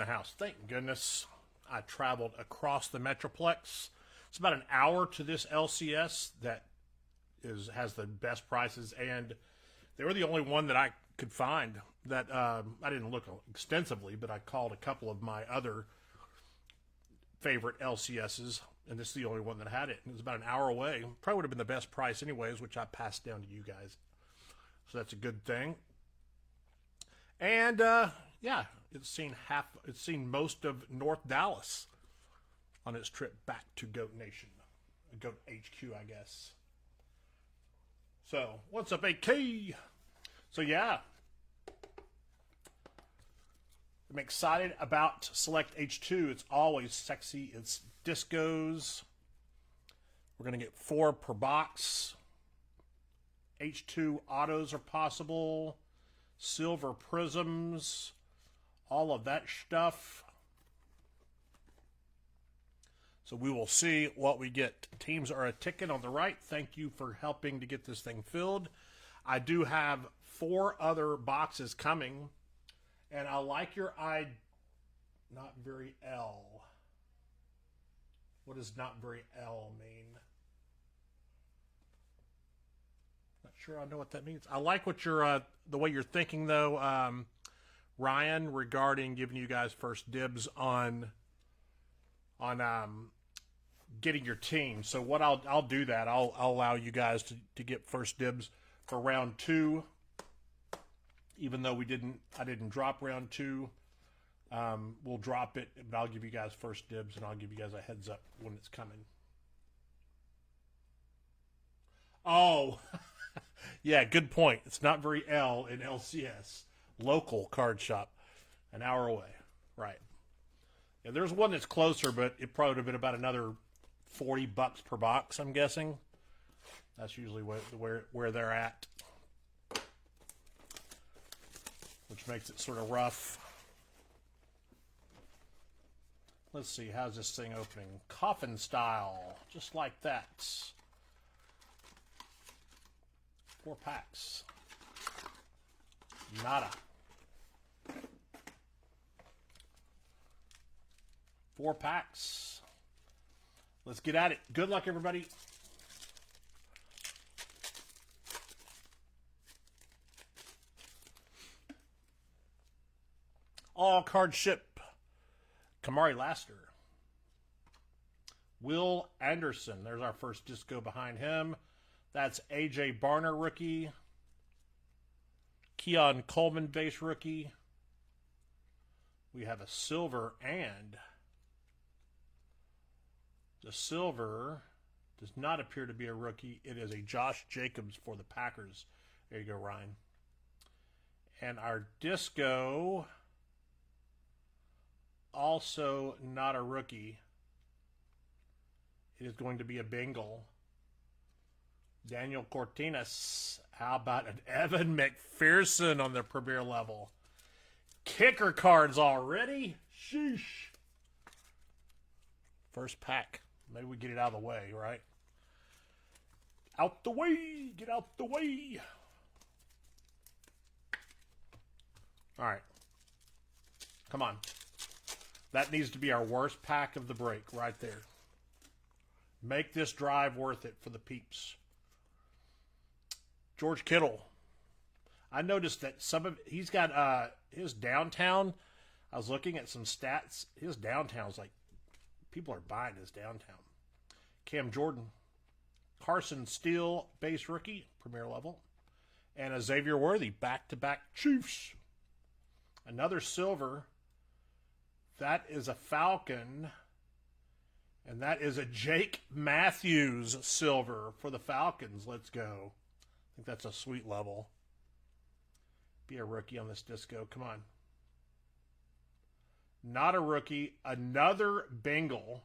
the house. Thank goodness I traveled across the Metroplex. It's about an hour to this LCS that has the best prices, and they were the only one that I could find that I didn't look extensively, but I called a couple of my other favorite LCSs, and this is the only one that had it. It was about an hour away. Probably would have been the best price anyways, which I passed down to you guys. So that's a good thing. And yeah, it's seen most of North Dallas on its trip back to Goat Nation, Goat HQ, I guess. So what's up, AK? So yeah, I'm excited about Select H2. It's always sexy. It's discos. We're gonna get 4 per box. H2 autos are possible. Silver prisms, all of that stuff. So we will see what we get. Teams are a ticket on the right. Thank you for helping to get this thing filled. I do have 4 other boxes coming, and I like your not very L. What does not very L mean? Not sure I know what that means. I like what you're the way you're thinking though, Ryan, regarding giving you guys first dibs on getting your team. So what I'll do that. I'll allow you guys to get first dibs for round 2. Even though I didn't drop round 2. We'll drop it, but I'll give you guys first dibs, and I'll give you guys a heads up when it's coming. Oh, yeah, good point. It's not very L in LCS. Local card shop, an hour away. Right. Yeah, there's one that's closer, but it probably would have been about another $40 per box, I'm guessing. That's usually where they're at, which makes it sort of rough. Let's see, how's this thing opening? Coffin style, just like that. 4 packs. Nada. 4 packs. Let's get at it. Good luck, everybody. All card ship. Kamari Laster. Will Anderson. There's our first disco behind him. That's AJ Barner rookie. Keon Coleman base rookie. We have a silver, and the silver does not appear to be a rookie. It is a Josh Jacobs for the Packers. There you go, Ryan. And our disco, also not a rookie. It is going to be a Bengal. Daniel Cortinas. How about an Evan McPherson on the premier level? Kicker cards already? Sheesh. First pack. Maybe we get it out of the way, right? Out the way. Get out the way. All right. Come on. That needs to be our worst pack of the break right there. Make this drive worth it for the peeps. George Kittle. I noticed that he's got his downtown. I was looking at some stats. His downtown's like, people are buying his downtown. Cam Jordan. Carson Steele, base rookie, premier level. And a Xavier Worthy, back-to-back Chiefs. Another silver. That is a Falcon. And that is a Jake Matthews silver for the Falcons. Let's go. I think that's a sweet level. Be a rookie on this disco. Come on. Not a rookie. Another Bengal.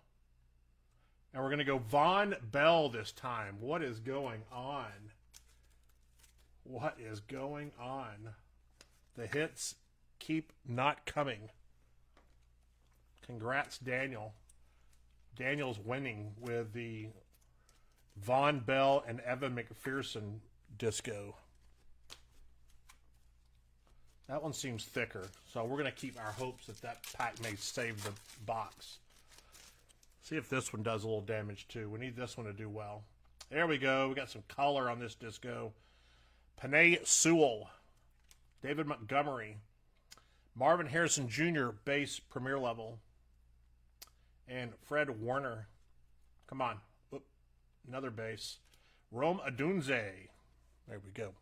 And we're going to go Von Bell this time. What is going on? What is going on? The hits keep not coming. Congrats, Daniel. Daniel's winning with the Von Bell and Evan McPherson disco. That one seems thicker, so we're going to keep our hopes that that pack may save the box. See if this one does a little damage too. We need this one to do well. There we go. We got some color on this disco. Panay Sewell, David Montgomery, Marvin Harrison Jr., base premier level, and Fred Warner. Come on. Oop, another base. Rome Odunze. There we go.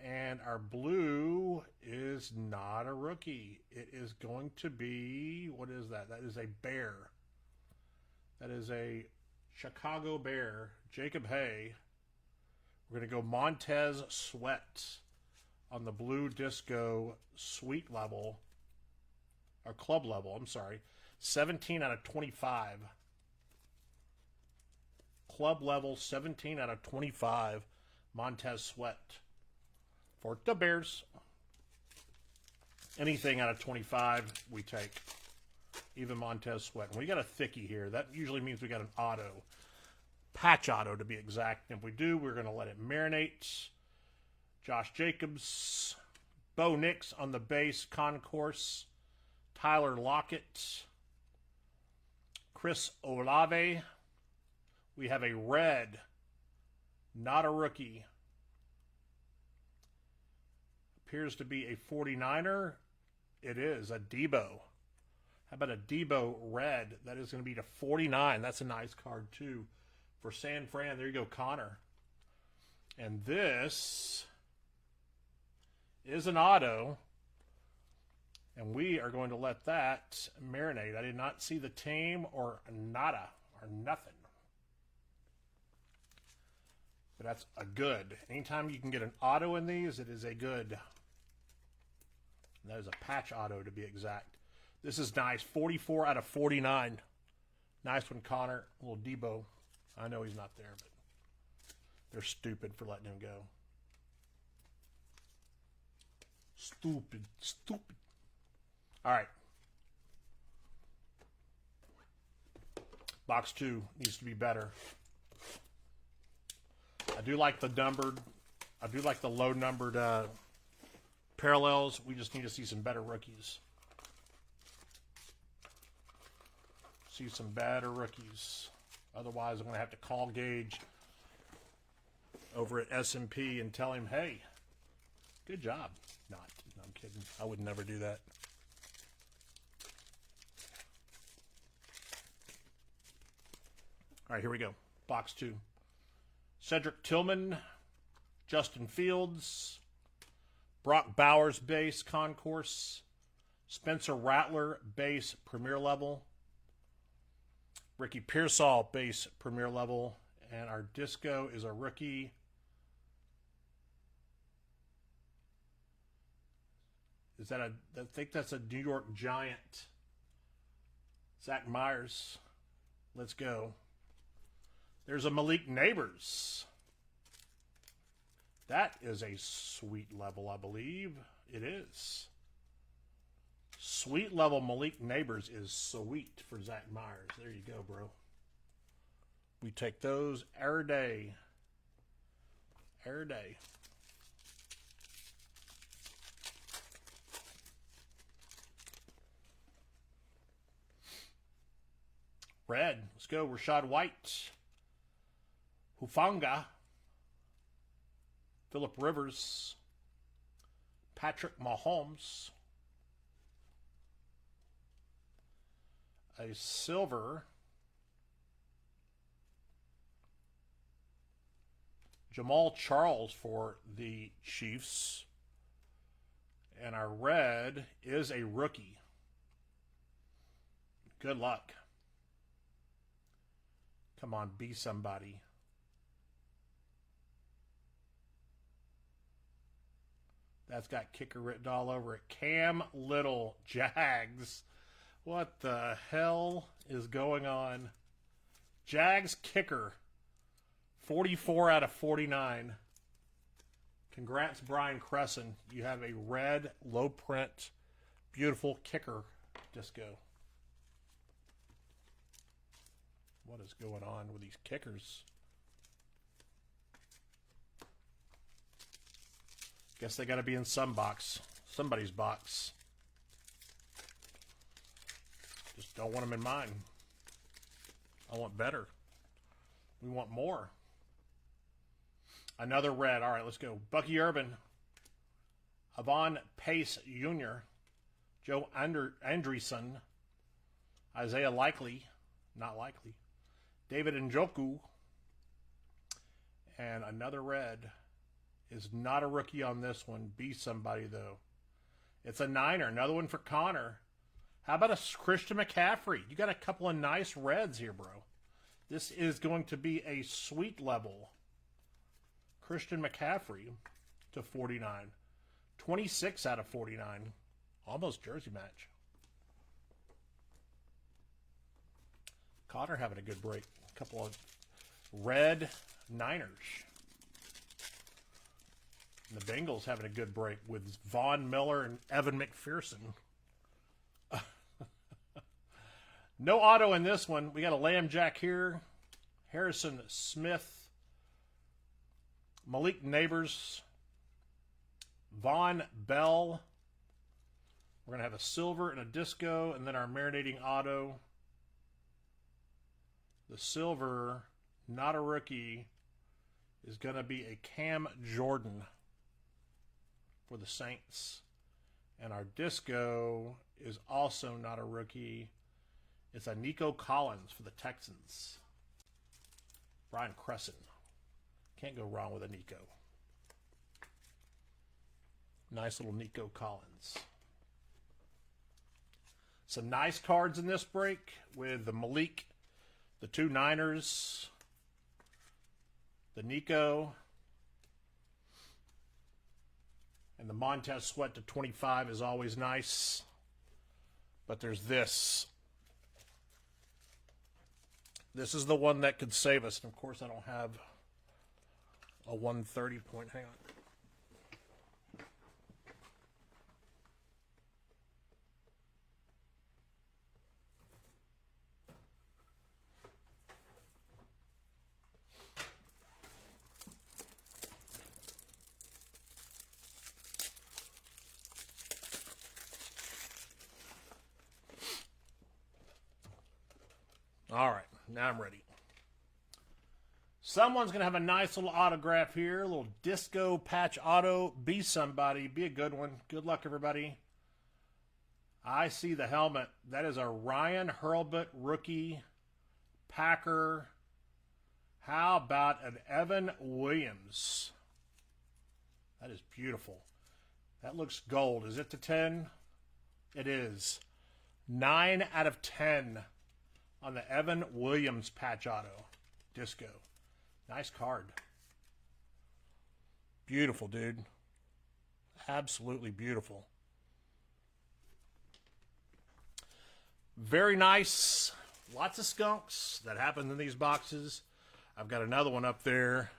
And our blue is not a rookie. It is going to be, what is that? That is a Bear. That is a Chicago Bear. Jacob Hay. We're going to go Montez Sweat on the blue disco suite level, or club level, I'm sorry. 17 out of 25. Club level, 17 out of 25. Montez Sweat for the Bears. Anything out of 25, we take. Even Montez Sweat. And we got a thickie here. That usually means we got an auto. Patch auto, to be exact. And if we do, we're going to let it marinate. Josh Jacobs. Bo Nix on the base concourse. Tyler Lockett. Chris Olave. We have a red. Not a rookie. Appears to be a 49er. It is a Debo. How about a Debo red? That is going to be to 49. That's a nice card too. For San Fran, there you go, Connor. And this is an auto. And we are going to let that marinate. I did not see the team or nada or nothing. But that's a good. Anytime you can get an auto in these, it is a good. And that is a patch auto to be exact. This is nice. 44 out of 49. Nice one, Connor. A little Debo. I know he's not there, but they're stupid for letting him go. Stupid. Stupid. All right. Box 2 needs to be better. I do like the numbered. I do like the low numbered parallels. We just need to see some better rookies. See some better rookies. Otherwise, I'm going to have to call Gage over at S&P and tell him, hey, good job. Not. No, I'm kidding. I would never do that. All right, here we go. Box 2. Cedric Tillman, Justin Fields, Brock Bowers base concourse, Spencer Rattler base premier level, Ricky Pearsall base premier level, and our disco is a rookie. Is that I think that's a New York Giant. Zach Myers. Let's go. There's a Malik Neighbors. That is a sweet level, I believe. It is. Sweet level Malik Neighbors is sweet for Zach Myers. There you go, bro. We take those every day. Every day. Red. Let's go. Rashad White. Hufanga. Phillip Rivers. Patrick Mahomes. A silver. Jamal Charles for the Chiefs. And our red is a rookie. Good luck. Come on, be somebody. That's got kicker written all over it. Cam Little, Jags. What the hell is going on? Jags kicker. 44 out of 49. Congrats, Brian Crescent. You have a red, low print, beautiful kicker disco. What is going on with these kickers? Guess they got to be in some box. somebody's box. Just don't want them in mine. I want better. We want more. Another red. All right, let's go. Bucky Urban, Avon Pace Jr., Joe Andreessen, Isaiah Likely, not likely, David Njoku, and another red. Is not a rookie on this one. Be somebody, though. It's a Niner. Another one for Connor. How about a Christian McCaffrey? You got a couple of nice reds here, bro. This is going to be a sweet level. Christian McCaffrey to 49. 26 out of 49. Almost jersey match. Connor having a good break. A couple of red Niners. And the Bengals having a good break with Von Miller and Evan McPherson. No auto in this one. We got a Lamb Jack here. Harrison Smith. Malik Neighbors. Von Bell. We're going to have a silver and a disco, and then our marinating auto. The silver, not a rookie, is going to be a Cam Jordan for the Saints. And our disco is also not a rookie. It's a Nico Collins for the Texans. Brian Crescent. Can't go wrong with a Nico. Nice little Nico Collins. Some nice cards in this break with the Malik, the two Niners, the Nico, and the Montez Sweat to 25 is always nice. But there's this. This is the one that could save us. And of course, I don't have a 130 point. Hang on. All right, now I'm ready. Someone's going to have a nice little autograph here, a little disco patch auto. Be somebody. Be a good one. Good luck, everybody. I see the helmet. That is a Ryan Hurlbut rookie Packer. How about an Evan Williams? That is beautiful. That looks gold. Is it to 10? It is. 9 out of 10. On the Evan Williams patch auto. Disco. Nice card. Beautiful, dude. Absolutely beautiful. Very nice. Lots of skunks that happen in these boxes. I've got another one up there.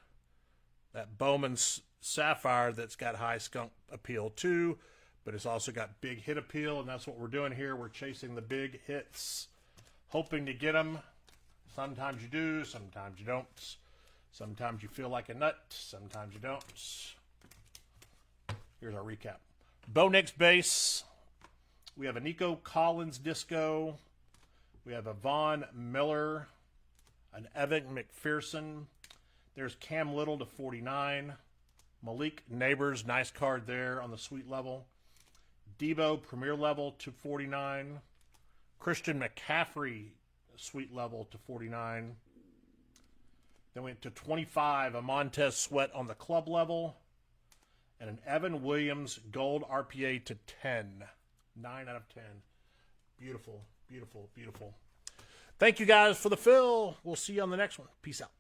That Bowman's Sapphire that's got high skunk appeal too. But it's also got big hit appeal. And that's what we're doing here. We're chasing the big hits. Hoping to get them. Sometimes you do, sometimes you don't. Sometimes you feel like a nut, sometimes you don't. Here's our recap. Bo Nix base. We have a Nico Collins disco. We have a Von Miller. An Evan McPherson. There's Cam Little to 49. Malik Neighbors, nice card there on the sweet level. Debo, premier level to 49. Christian McCaffrey, sweet level to 49. Then we went to 25, a Montez Sweat on the club level. And an Evan Williams gold RPA to 10. 9 out of 10. Beautiful, beautiful, beautiful. Thank you guys for the fill. We'll see you on the next one. Peace out.